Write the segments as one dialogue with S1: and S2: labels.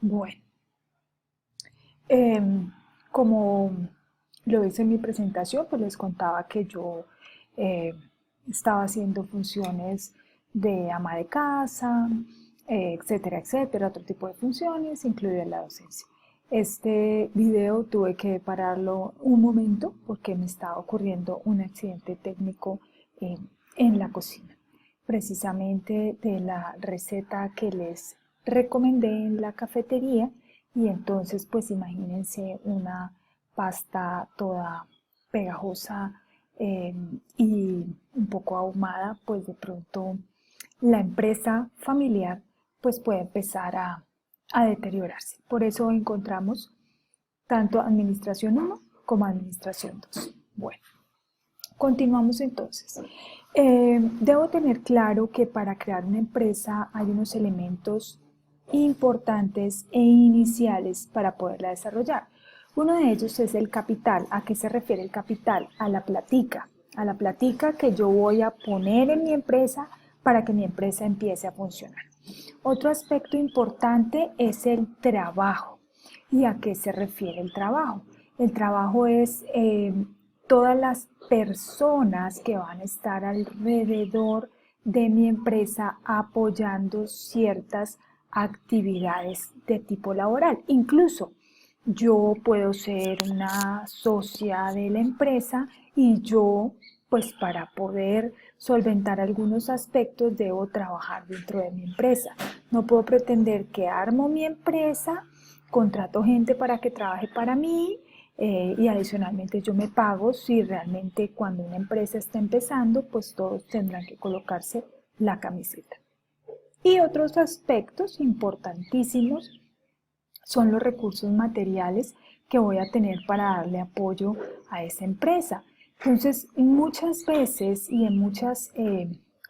S1: Bueno, como lo hice en mi presentación, pues les contaba que yo eh, estaba haciendo funciones de ama de casa, etcétera, etcétera, otro tipo de funciones, incluida la docencia. Este video tuve que pararlo un momento porque me estaba ocurriendo un accidente técnico eh, en la cocina, precisamente de la receta que les recomendé en la cafetería. Y entonces pues imagínense una pasta toda pegajosa y un poco ahumada, pues de pronto la empresa familiar pues puede empezar a deteriorarse. Por eso encontramos tanto administración 1 como administración 2. Bueno, continuamos entonces. Debo tener claro que para crear una empresa hay unos elementos importantes e iniciales para poderla desarrollar. Uno de ellos es el capital. ¿A qué se refiere el capital? A la platica que yo voy a poner en mi empresa para que mi empresa empiece a funcionar. Otro aspecto importante es el trabajo. ¿Y a qué se refiere el trabajo? El trabajo es todas las personas que van a estar alrededor de mi empresa apoyando ciertas actividades de tipo laboral. Incluso yo puedo ser una socia de la empresa y yo, pues para poder solventar algunos aspectos, debo trabajar dentro de mi empresa. No puedo pretender que armo mi empresa, contrato gente para que trabaje para mí y adicionalmente yo me pago si realmente cuando una empresa está empezando, pues todos tendrán que colocarse la camiseta. Y otros aspectos importantísimos son los recursos materiales que voy a tener para darle apoyo a esa empresa. Entonces, muchas veces y en muchas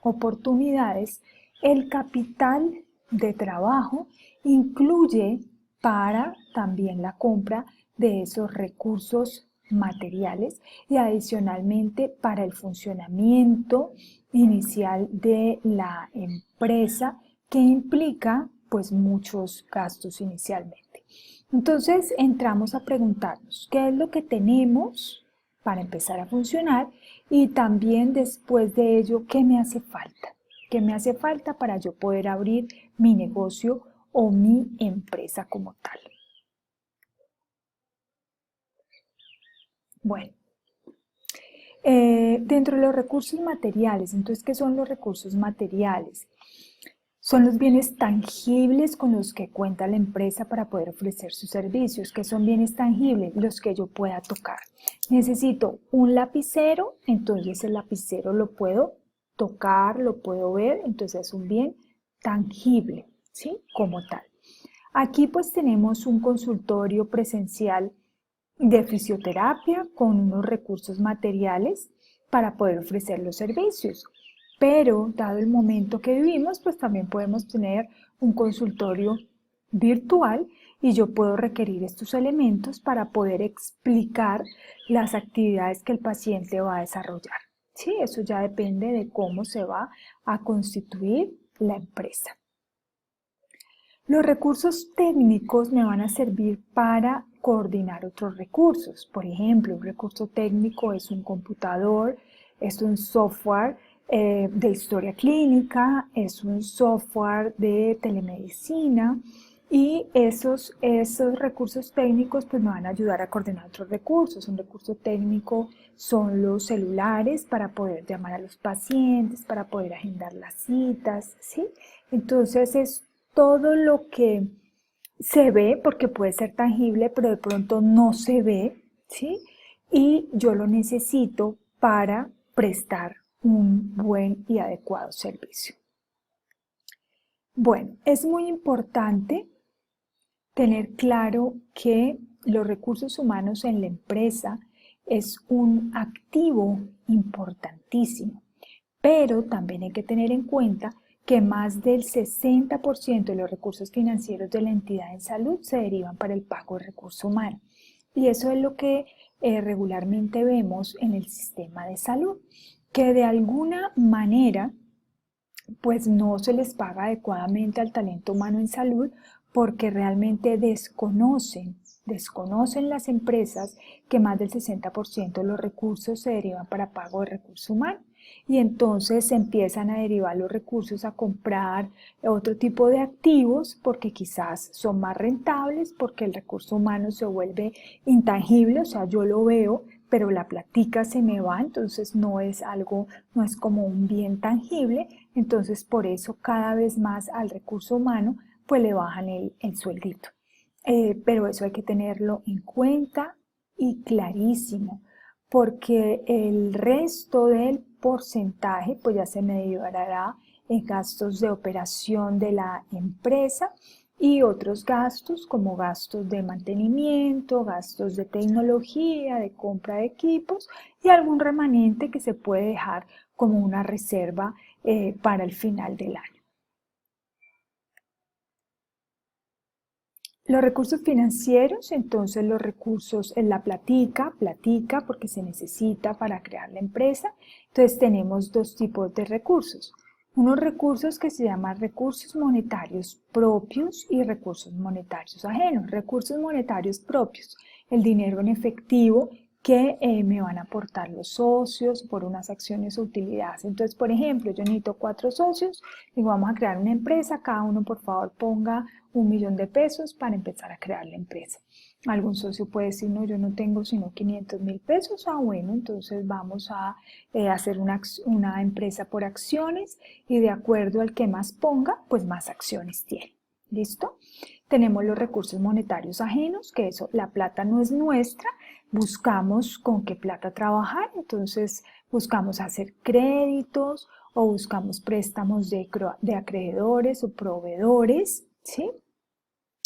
S1: oportunidades, el capital de trabajo incluye para también la compra de esos recursos materiales y adicionalmente para el funcionamiento inicial de la empresa que implica pues muchos gastos inicialmente. Entonces entramos a preguntarnos qué es lo que tenemos para empezar a funcionar y también después de ello qué me hace falta. ¿Qué me hace falta para yo poder abrir mi negocio o mi empresa como tal? Bueno, dentro de los recursos materiales, entonces, ¿qué son los recursos materiales? Son los bienes tangibles con los que cuenta la empresa para poder ofrecer sus servicios. ¿Qué son bienes tangibles? Los que yo pueda tocar. Necesito un lapicero, entonces el lapicero lo puedo tocar, lo puedo ver, entonces es un bien tangible, ¿sí? Como tal. Aquí pues tenemos un consultorio presencial de fisioterapia con unos recursos materiales para poder ofrecer los servicios. Pero dado el momento que vivimos, pues también podemos tener un consultorio virtual y yo puedo requerir estos elementos para poder explicar las actividades que el paciente va a desarrollar. Sí, eso ya depende de cómo se va a constituir la empresa. Los recursos técnicos me van a servir para coordinar otros recursos. Por ejemplo, un recurso técnico es un computador, es un software de historia clínica, es un software de telemedicina y esos recursos técnicos pues me van a ayudar a coordinar otros recursos. Un recurso técnico son los celulares para poder llamar a los pacientes, para poder agendar las citas, ¿sí? Entonces es todo lo que se ve, porque puede ser tangible, pero de pronto no se ve, ¿sí? Y yo lo necesito para prestar un buen y adecuado servicio. Bueno, es muy importante tener claro que los recursos humanos en la empresa es un activo importantísimo, pero también hay que tener en cuenta que más del 60% de los recursos financieros de la entidad en salud se derivan para el pago de recurso humano. Y eso es lo que regularmente vemos en el sistema de salud, que de alguna manera pues no se les paga adecuadamente al talento humano en salud porque realmente desconocen las empresas que más del 60% de los recursos se derivan para pago de recursos humanos. Y entonces se empiezan a derivar los recursos a comprar otro tipo de activos porque quizás son más rentables, porque el recurso humano se vuelve intangible, o sea, yo lo veo, pero la platica se me va, entonces no es algo, no es como un bien tangible, entonces por eso cada vez más al recurso humano pues le bajan el sueldito. Pero eso hay que tenerlo en cuenta y clarísimo, porque el resto del porcentaje pues ya se me derivará en gastos de operación de la empresa y otros gastos como gastos de mantenimiento, gastos de tecnología, de compra de equipos y algún remanente que se puede dejar como una reserva para el final del año. Los recursos financieros, entonces los recursos en la platica porque se necesita para crear la empresa. Entonces tenemos dos tipos de recursos. Unos recursos que se llaman recursos monetarios propios y recursos monetarios ajenos. Recursos monetarios propios, el dinero en efectivo que me van a aportar los socios por unas acciones o utilidades. Entonces, por ejemplo, yo necesito 4 socios, digo, vamos a crear una empresa, cada uno por favor ponga 1.000.000 de pesos para empezar a crear la empresa. Algún socio puede decir, no, yo no tengo sino 500.000 pesos, bueno, entonces vamos a hacer una empresa por acciones y de acuerdo al que más ponga, pues más acciones tiene. ¿Listo? Tenemos los recursos monetarios ajenos, que eso, la plata no es nuestra, buscamos con qué plata trabajar, entonces buscamos hacer créditos o buscamos préstamos de acreedores o proveedores, ¿sí?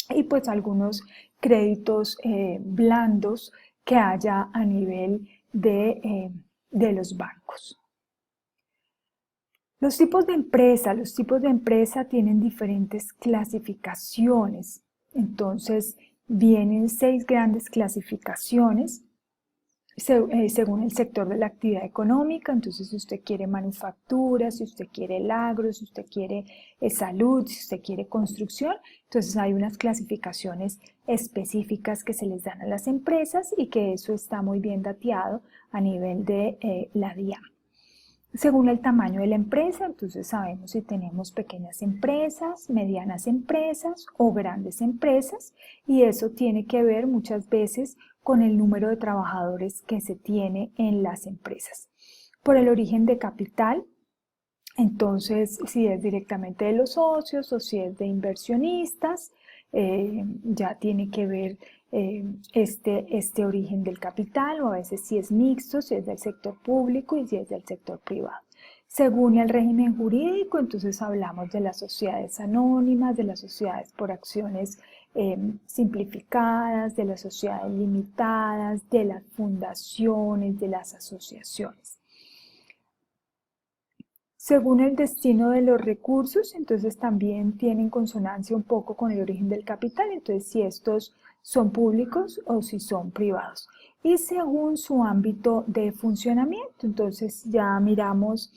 S1: Y pues algunos créditos blandos que haya a nivel de los bancos. Los tipos de empresa tienen diferentes clasificaciones. Entonces, vienen 6 grandes clasificaciones según el sector de la actividad económica. Entonces, si usted quiere manufactura, si usted quiere el agro, si usted quiere salud, si usted quiere construcción, entonces hay unas clasificaciones específicas que se les dan a las empresas y que eso está muy bien dateado a nivel de la DIAN. Según el tamaño de la empresa, entonces sabemos si tenemos pequeñas empresas, medianas empresas o grandes empresas, y eso tiene que ver muchas veces con el número de trabajadores que se tiene en las empresas. Por el origen de capital, entonces si es directamente de los socios o si es de inversionistas, ya tiene que ver este origen del capital, o a veces si es mixto, si es del sector público y si es del sector privado. Según el régimen jurídico, entonces hablamos de las sociedades anónimas, de las sociedades por acciones simplificadas, de las sociedades limitadas, de las fundaciones, de las asociaciones. Según el destino de los recursos, entonces también tienen consonancia un poco con el origen del capital, entonces si estos son públicos o si son privados. Y según su ámbito de funcionamiento, entonces ya miramos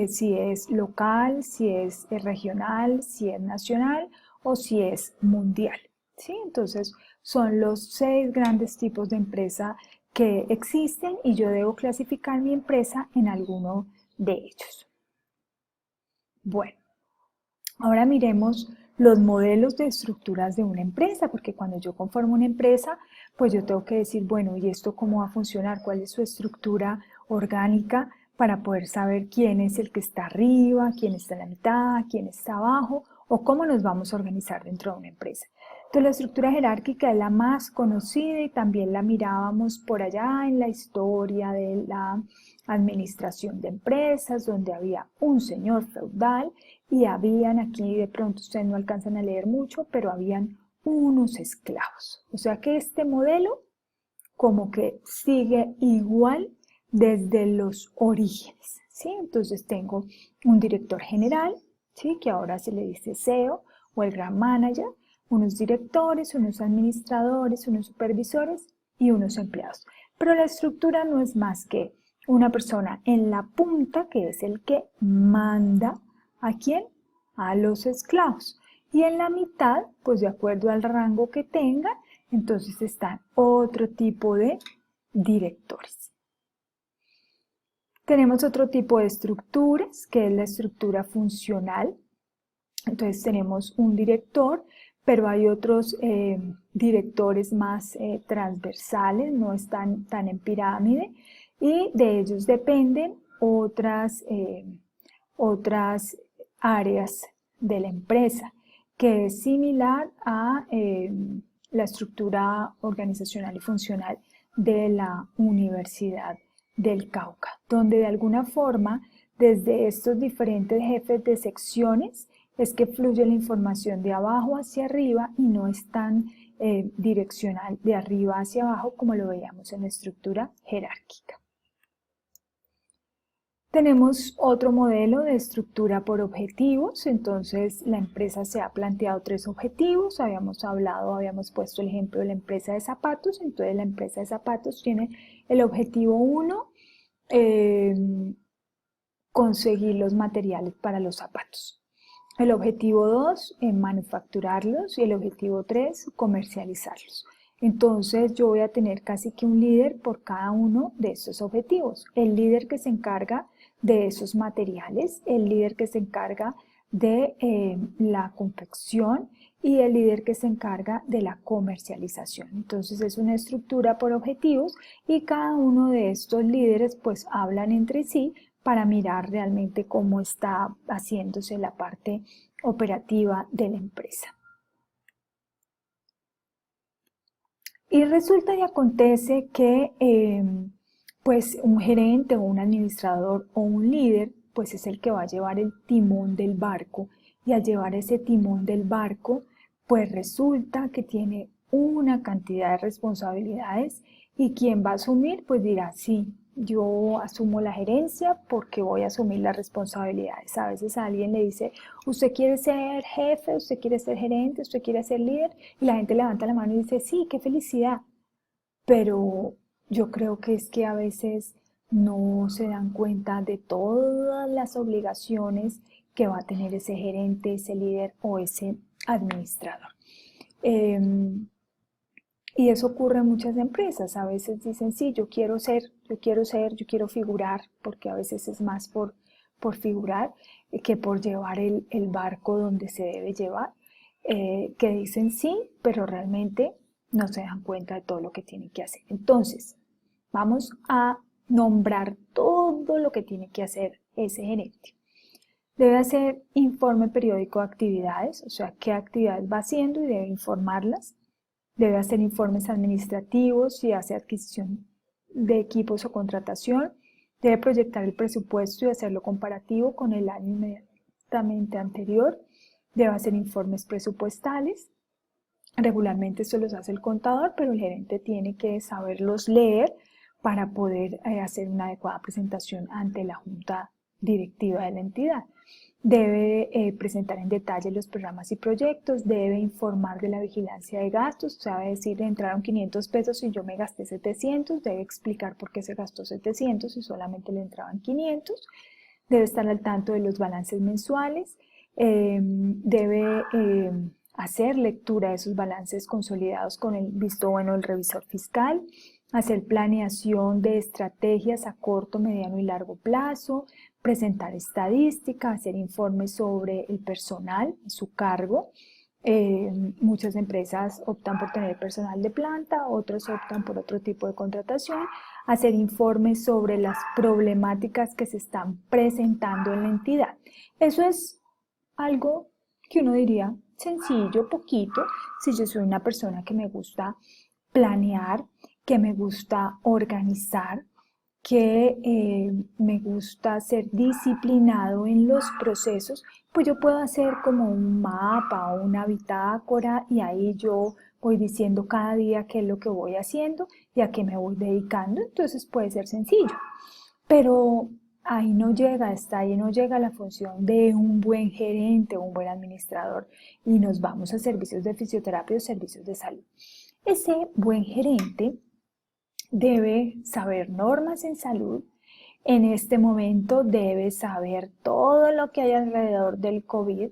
S1: si es local, si es regional, si es nacional o si es mundial, ¿sí? Entonces son los 6 grandes tipos de empresa que existen y yo debo clasificar mi empresa en alguno de ellos. Bueno, ahora miremos los modelos de estructuras de una empresa, porque cuando yo conformo una empresa, pues yo tengo que decir, bueno, ¿y esto cómo va a funcionar? ¿Cuál es su estructura orgánica para poder saber quién es el que está arriba, quién está en la mitad, quién está abajo, o cómo nos vamos a organizar dentro de una empresa? Entonces, la estructura jerárquica es la más conocida y también la mirábamos por allá en la historia de la administración de empresas, donde había un señor feudal y habían, aquí de pronto ustedes no alcanzan a leer mucho, pero habían unos esclavos. O sea que este modelo como que sigue igual desde los orígenes, ¿sí? Entonces tengo un director general, ¿sí? Que ahora se le dice CEO o el gran manager, unos directores, unos administradores, unos supervisores y unos empleados. Pero la estructura no es más que una persona en la punta que es el que manda ¿a quién? A los esclavos. Y en la mitad, pues de acuerdo al rango que tenga, entonces están otro tipo de directores. Tenemos otro tipo de estructuras, que es la estructura funcional. Entonces tenemos un director, pero hay otros directores más transversales, no están tan en pirámide, y de ellos dependen otras áreas de la empresa, que es similar a la estructura organizacional y funcional de la Universidad del Cauca, donde de alguna forma, desde estos diferentes jefes de secciones, es que fluye la información de abajo hacia arriba y no es tan direccional de arriba hacia abajo como lo veíamos en la estructura jerárquica. Tenemos otro modelo de estructura por objetivos, entonces la empresa se ha planteado 3 objetivos, habíamos puesto el ejemplo de la empresa de zapatos, entonces la empresa de zapatos tiene el objetivo 1, conseguir los materiales para los zapatos. El objetivo 2, manufacturarlos, y el objetivo 3, comercializarlos. Entonces yo voy a tener casi que un líder por cada uno de estos objetivos. El líder que se encarga de esos materiales, el líder que se encarga de la confección y el líder que se encarga de la comercialización. Entonces es una estructura por objetivos y cada uno de estos líderes pues hablan entre sí para mirar realmente cómo está haciéndose la parte operativa de la empresa. Y resulta y acontece que pues un gerente o un administrador o un líder pues es el que va a llevar el timón del barco, y al llevar ese timón del barco pues resulta que tiene una cantidad de responsabilidades, y quien va a asumir pues dirá: sí, yo asumo la gerencia porque voy a asumir las responsabilidades. A veces a alguien le dice: usted quiere ser jefe, usted quiere ser gerente, usted quiere ser líder, y la gente levanta la mano y dice: sí, qué felicidad. Pero yo creo que es que a veces no se dan cuenta de todas las obligaciones que va a tener ese gerente, ese líder o ese administrador. Y eso ocurre en muchas empresas. A veces dicen: sí, yo quiero figurar, porque a veces es más por figurar que por llevar el barco donde se debe llevar. Que dicen sí, pero realmente no se dan cuenta de todo lo que tienen que hacer. Entonces, vamos a nombrar todo lo que tiene que hacer ese gerente. Debe hacer informe periódico de actividades, o sea, qué actividades va haciendo y debe informarlas. Debe hacer informes administrativos si hace adquisición de equipos o contratación. Debe proyectar el presupuesto y hacerlo comparativo con el año inmediatamente anterior. Debe hacer informes presupuestales. Regularmente esto los hace el contador, pero el gerente tiene que saberlos leer para poder hacer una adecuada presentación ante la junta directiva de la entidad. Debe presentar en detalle los programas y proyectos, debe informar de la vigilancia de gastos, o sea, debe decir: entraron 500 pesos y yo me gasté 700, debe explicar por qué se gastó 700 y solamente le entraban 500, debe estar al tanto de los balances mensuales, debe hacer lectura de sus balances consolidados con el visto bueno del revisor fiscal, hacer planeación de estrategias a corto, mediano y largo plazo, presentar estadística, hacer informes sobre el personal, su cargo. Muchas empresas optan por tener personal de planta, otros optan por otro tipo de contratación, hacer informes sobre las problemáticas que se están presentando en la entidad. Eso es algo que uno diría sencillo, poquito, si yo soy una persona que me gusta planear, que me gusta organizar, que me gusta ser disciplinado en los procesos, pues yo puedo hacer como un mapa o una bitácora, y ahí yo voy diciendo cada día qué es lo que voy haciendo y a qué me voy dedicando. Entonces puede ser sencillo, pero ahí no llega, hasta ahí no llega la función de un buen gerente o un buen administrador, y nos vamos a servicios de fisioterapia o servicios de salud. Ese buen gerente debe saber normas en salud. En este momento debe saber todo lo que hay alrededor del COVID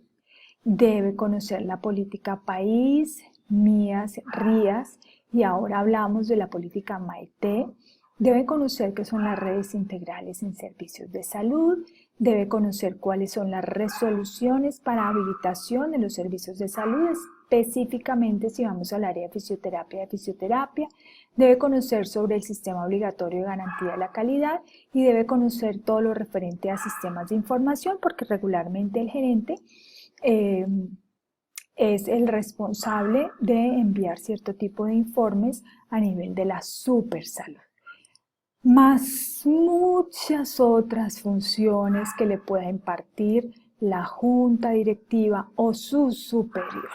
S1: debe conocer la política país, MIAS, RIAS, y ahora hablamos de la política MAET. Debe conocer qué son las redes integrales en servicios de salud, debe conocer cuáles son las resoluciones para habilitación de los servicios de salud, específicamente si vamos al área de fisioterapia, debe conocer sobre el sistema obligatorio de garantía de la calidad y debe conocer todo lo referente a sistemas de información, porque regularmente el gerente es el responsable de enviar cierto tipo de informes a nivel de la supersalud, más muchas otras funciones que le pueda impartir la junta directiva o su superior,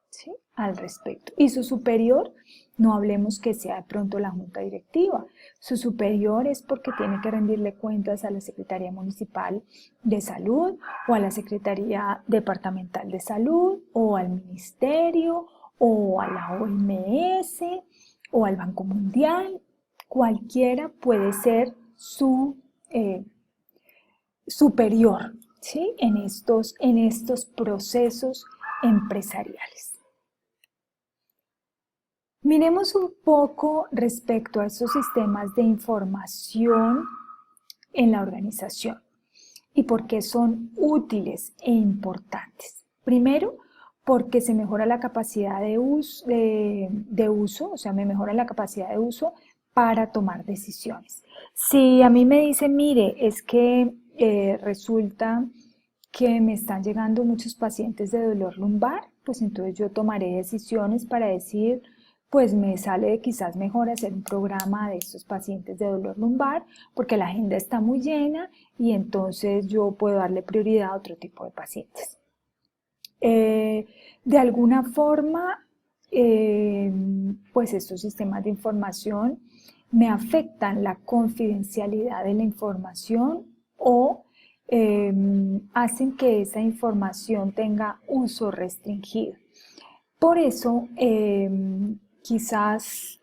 S1: ¿sí? Al respecto. Y su superior, no hablemos que sea de pronto la junta directiva. Su superior es porque tiene que rendirle cuentas a la Secretaría Municipal de Salud o a la Secretaría Departamental de Salud o al Ministerio o a la OMS o al Banco Mundial. Cualquiera puede ser su superior, ¿sí? en estos procesos empresariales. Miremos un poco respecto a esos sistemas de información en la organización y por qué son útiles e importantes. Primero, porque se mejora la capacidad de uso, o sea, me mejora la capacidad de uso para tomar decisiones. Si a mí me dicen, mire, es que resulta que me están llegando muchos pacientes de dolor lumbar, pues entonces yo tomaré decisiones para decir, pues me sale quizás mejor hacer un programa de estos pacientes de dolor lumbar porque la agenda está muy llena y entonces yo puedo darle prioridad a otro tipo de pacientes. De alguna forma, pues estos sistemas de información me afectan la confidencialidad de la información o hacen que esa información tenga uso restringido. Por eso, quizás,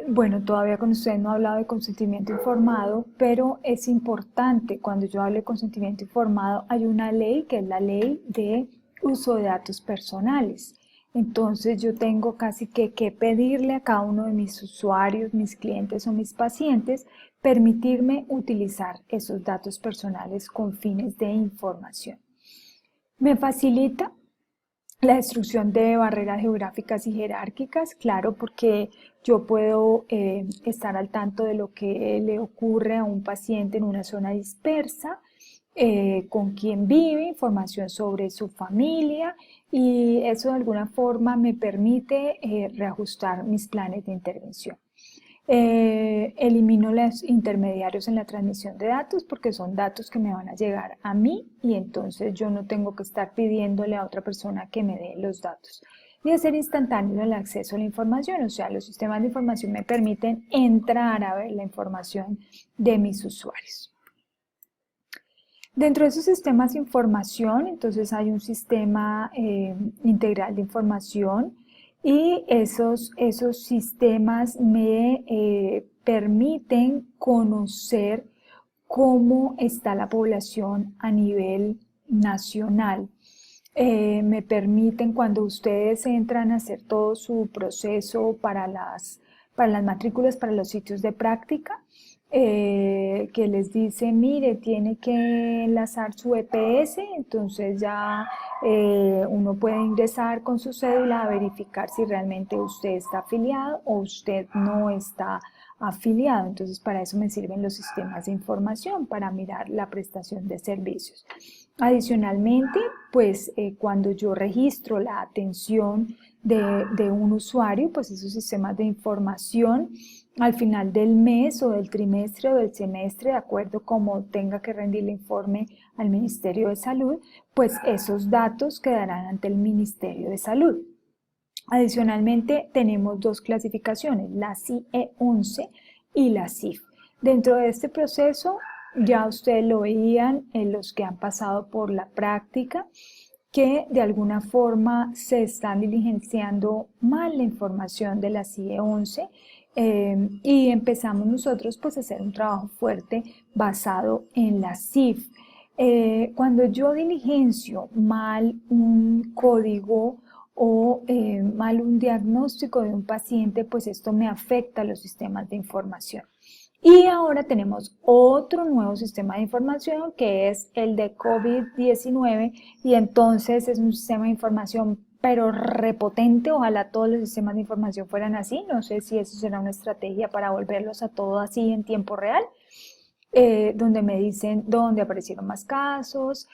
S1: bueno, todavía con ustedes no he hablado de consentimiento informado, pero es importante, cuando yo hablo de consentimiento informado, hay una ley que es la ley de uso de datos personales. Entonces yo tengo casi que pedirle a cada uno de mis usuarios, mis clientes o mis pacientes, permitirme utilizar esos datos personales con fines de información. Me facilita la destrucción de barreras geográficas y jerárquicas, claro, porque yo puedo estar al tanto de lo que le ocurre a un paciente en una zona dispersa, con quién vive, información sobre su familia, y eso de alguna forma me permite reajustar mis planes de intervención. Elimino los intermediarios en la transmisión de datos porque son datos que me van a llegar a mí y entonces yo no tengo que estar pidiéndole a otra persona que me dé los datos. Y hacer instantáneo el acceso a la información, o sea, los sistemas de información me permiten entrar a ver la información de mis usuarios. Dentro de esos sistemas de información, entonces hay un sistema integral de información y esos sistemas me permiten conocer cómo está la población a nivel nacional. Me permiten, cuando ustedes entran a hacer todo su proceso para las matrículas, para los sitios de práctica, que les dice, mire, tiene que enlazar su EPS, entonces ya uno puede ingresar con su cédula a verificar si realmente usted está afiliado o usted no está afiliado. Entonces para eso me sirven los sistemas de información, para mirar la prestación de servicios. Adicionalmente, pues cuando yo registro la atención de un usuario, pues esos sistemas de información al final del mes o del trimestre o del semestre, de acuerdo como tenga que rendir el informe al Ministerio de Salud, pues esos datos quedarán ante el Ministerio de Salud. Adicionalmente, tenemos dos clasificaciones, la CIE 11 y la CIF. Dentro de este proceso, ya ustedes lo veían en los que han pasado por la práctica, que de alguna forma se están diligenciando mal la información de la CIE 11 y empezamos nosotros pues a hacer un trabajo fuerte basado en la CIF. Cuando yo diligencio mal un código o mal un diagnóstico de un paciente, pues esto me afecta a los sistemas de información. Y ahora tenemos otro nuevo sistema de información que es el de COVID-19 y entonces es un sistema de información pero repotente. Ojalá todos los sistemas de información fueran así. No sé si eso será una estrategia para volverlos a todo así en tiempo real. Donde me dicen dónde aparecieron más casos,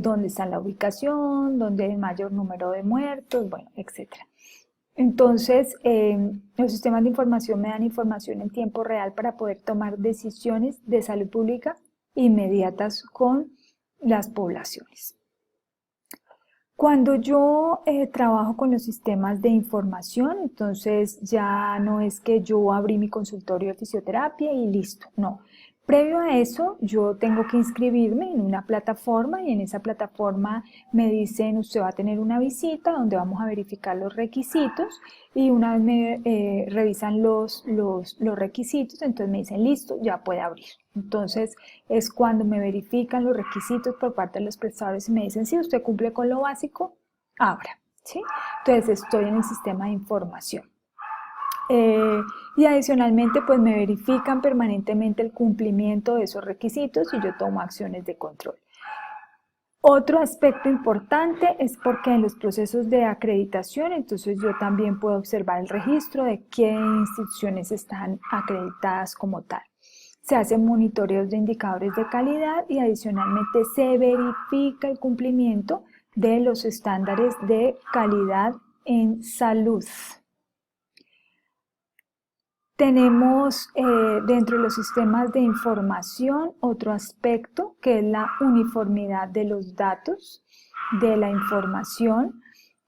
S1: dónde está la ubicación, dónde hay mayor número de muertos, bueno, etcétera. Entonces, los sistemas de información me dan información en tiempo real para poder tomar decisiones de salud pública inmediatas con las poblaciones. Cuando yo trabajo con los sistemas de información, entonces ya no es que yo abrí mi consultorio de fisioterapia y listo, no. Previo a eso, yo tengo que inscribirme en una plataforma y en esa plataforma me dicen, usted va a tener una visita donde vamos a verificar los requisitos y una vez me revisan los requisitos, entonces me dicen, listo, ya puede abrir. Entonces es cuando me verifican los requisitos por parte de los prestadores y me dicen, si usted cumple con lo básico, abra, ¿sí? Entonces estoy en el sistema de información. Y adicionalmente pues me verifican permanentemente el cumplimiento de esos requisitos y yo tomo acciones de control. Otro aspecto importante es porque en los procesos de acreditación, entonces yo también puedo observar el registro de qué instituciones están acreditadas como tal. Se hacen monitoreos de indicadores de calidad y adicionalmente se verifica el cumplimiento de los estándares de calidad en salud. Tenemos dentro de los sistemas de información otro aspecto que es la uniformidad de los datos, de la información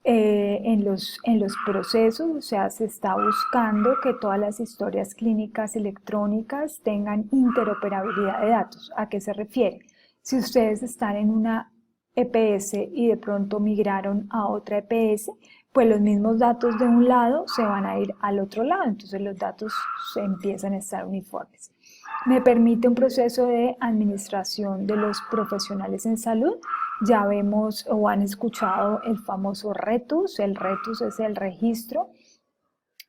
S1: en los procesos, o sea, se está buscando que todas las historias clínicas electrónicas tengan interoperabilidad de datos. ¿A qué se refiere? Si ustedes están en una EPS y de pronto migraron a otra EPS, pues los mismos datos de un lado se van a ir al otro lado, entonces los datos se empiezan a estar uniformes. Me permite un proceso de administración de los profesionales en salud. Ya vemos o han escuchado el famoso RETUS. El RETUS es el registro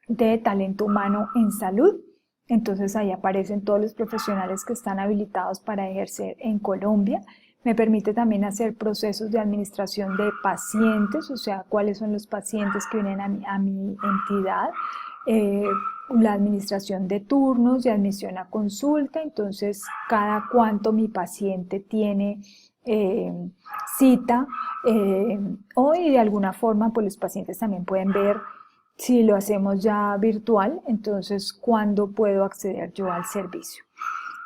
S1: de talento humano en salud. Entonces ahí aparecen todos los profesionales que están habilitados para ejercer en Colombia. Me permite también hacer procesos de administración de pacientes, o sea, cuáles son los pacientes que vienen a mi entidad, la administración de turnos, de admisión a consulta, entonces cada cuánto mi paciente tiene cita, y de alguna forma pues los pacientes también pueden ver si lo hacemos ya virtual, entonces cuándo puedo acceder yo al servicio.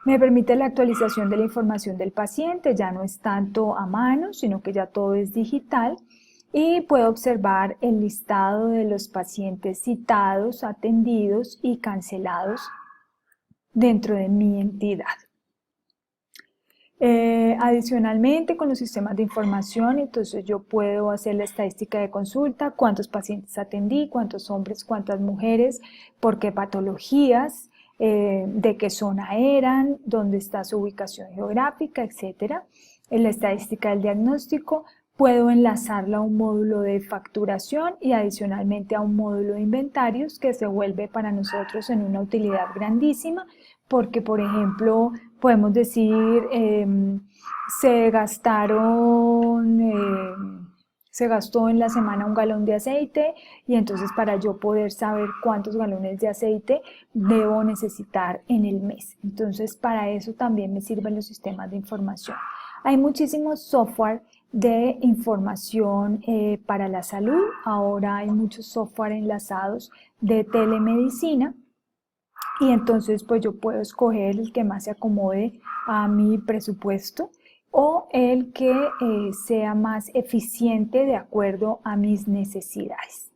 S1: Me permite la actualización de la información del paciente, ya no es tanto a mano, sino que ya todo es digital y puedo observar el listado de los pacientes citados, atendidos y cancelados dentro de mi entidad. Adicionalmente, con los sistemas de información, entonces yo puedo hacer la estadística de consulta, cuántos pacientes atendí, cuántos hombres, cuántas mujeres, por qué patologías, de qué zona eran, dónde está su ubicación geográfica, etc. En la estadística del diagnóstico puedo enlazarla a un módulo de facturación y adicionalmente a un módulo de inventarios que se vuelve para nosotros en una utilidad grandísima porque, por ejemplo, podemos decir se gastó en la semana 1 galón de aceite y entonces para yo poder saber cuántos galones de aceite debo necesitar en el mes. Entonces para eso también me sirven los sistemas de información. Hay muchísimos software de información para la salud. Ahora hay muchos software enlazados de telemedicina. Y entonces pues yo puedo escoger el que más se acomode a mi presupuesto o el que sea más eficiente de acuerdo a mis necesidades.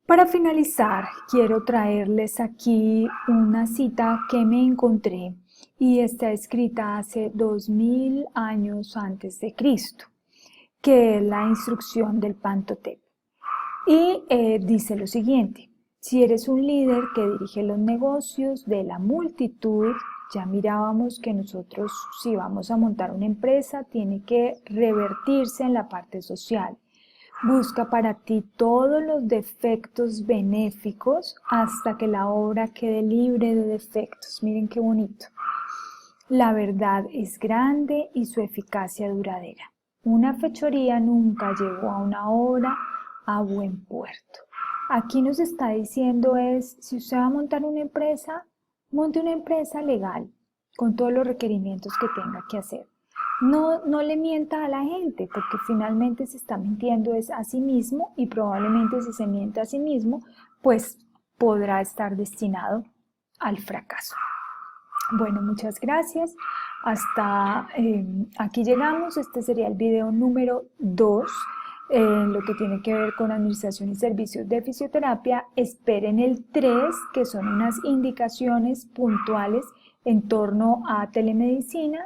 S1: Para finalizar, quiero traerles aquí una cita que me encontré y está escrita hace 2000 años antes de Cristo, que es la instrucción del Pantotep. Y dice lo siguiente: si eres un líder que dirige los negocios de la multitud, Ya mirábamos que nosotros, si vamos a montar una empresa, tiene que revertirse en la parte social. Busca para ti todos los defectos benéficos hasta que la obra quede libre de defectos. Miren qué bonito. La verdad es grande y su eficacia duradera. Una fechoría nunca llevó a una obra a buen puerto. Aquí nos está diciendo si usted va a montar una empresa, monte una empresa legal con todos los requerimientos que tenga que hacer. No le mienta a la gente, porque finalmente se está mintiendo a sí mismo, y probablemente si se miente a sí mismo, pues podrá estar destinado al fracaso. Bueno, muchas gracias. Hasta aquí llegamos. Este sería el video número 2. En lo que tiene que ver con administración y servicios de fisioterapia. Esperen el 3, que son unas indicaciones puntuales en torno a telemedicina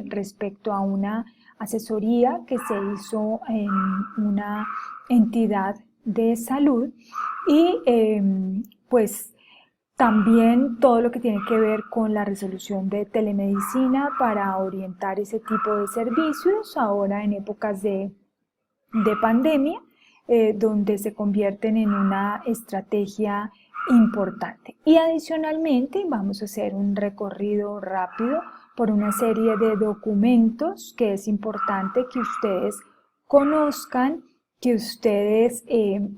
S1: respecto a una asesoría que se hizo en una entidad de salud y pues también todo lo que tiene que ver con la resolución de telemedicina para orientar ese tipo de servicios ahora en épocas de pandemia, donde se convierten en una estrategia importante. Y adicionalmente vamos a hacer un recorrido rápido por una serie de documentos que es importante que ustedes conozcan, que ustedes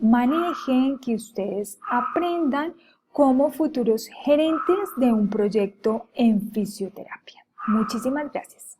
S1: manejen, que ustedes aprendan como futuros gerentes de un proyecto en fisioterapia. Muchísimas gracias.